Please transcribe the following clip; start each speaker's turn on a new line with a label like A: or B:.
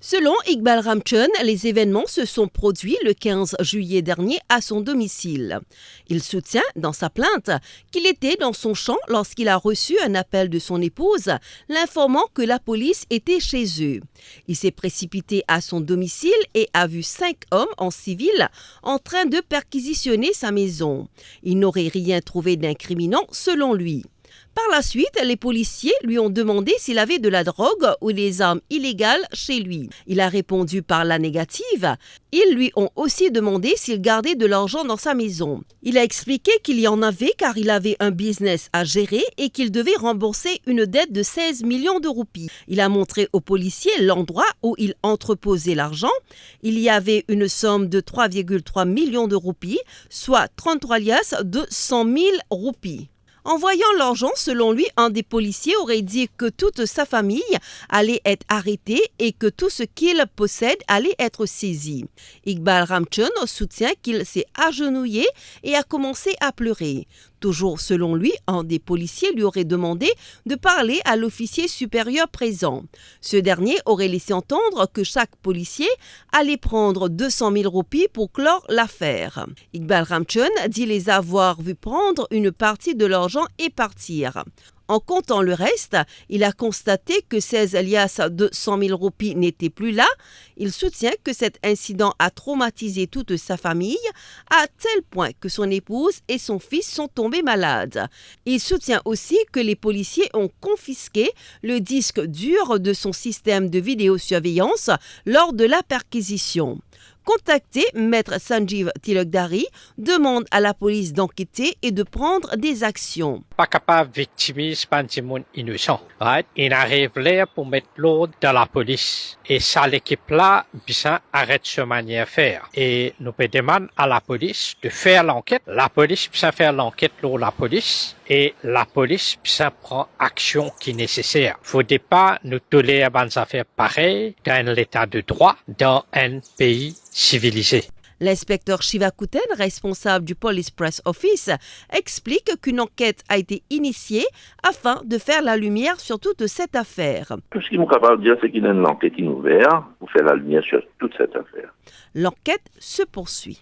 A: Selon Iqbal Ramchun, les événements se sont produits le 15 juillet dernier à son domicile. Il soutient dans sa plainte qu'il était dans son champ lorsqu'il a reçu un appel de son épouse l'informant que la police était chez eux. Il s'est précipité à son domicile et a vu 5 hommes en civil en train de perquisitionner sa maison. Il n'aurait rien trouvé d'incriminant selon lui. Par la suite, les policiers lui ont demandé s'il avait de la drogue ou des armes illégales chez lui. Il a répondu par la négative. Ils lui ont aussi demandé s'il gardait de l'argent dans sa maison. Il a expliqué qu'il y en avait car il avait un business à gérer et qu'il devait rembourser une dette de 16 millions de roupies. Il a montré aux policiers l'endroit où il entreposait l'argent. Il y avait une somme de 3,3 millions de roupies, soit 33 liasses de 100 000 roupies. En voyant l'argent, selon lui, un des policiers aurait dit que toute sa famille allait être arrêtée et que tout ce qu'il possède allait être saisi. Iqbal Ramchun soutient qu'il s'est agenouillé et a commencé à pleurer. Toujours selon lui, un des policiers lui aurait demandé de parler à l'officier supérieur présent. Ce dernier aurait laissé entendre que chaque policier allait prendre 200 000 roupies pour clore l'affaire. Iqbal Ramchun dit les avoir vus prendre une partie de l'argent et partir. En comptant le reste, il a constaté que 16 liasses de 100 000 roupies n'étaient plus là. Il soutient que cet incident a traumatisé toute sa famille à tel point que son épouse et son fils sont tombés malades. Il soutient aussi que les policiers ont confisqué le disque dur de son système de vidéosurveillance lors de la perquisition. Contacté, Maître Sanjeev Tilakdari demande à la police d'enquêter et de prendre des actions.
B: Pas capable de victimiser un monde innocent. Right? Il arrive là pour mettre l'ordre dans la police. Et ça, l'équipe-là, bien, arrête ce manière de faire. Et nous demandons à la police de faire l'enquête. La police, bien, faire l'enquête pour la police. Et la police, bien, prend action qui est nécessaire. Il ne faut pas nous tolérer des affaires pareilles dans l'état de droit, dans un pays civilisé.
A: L'inspecteur Shiva Kuten, responsable du Police Press Office, explique qu'une enquête a été initiée afin de faire la lumière sur toute cette affaire.
C: Tout ce qu'il est capable de dire, c'est qu'il y a une enquête ouverte pour faire la lumière sur toute cette affaire.
A: L'enquête se poursuit.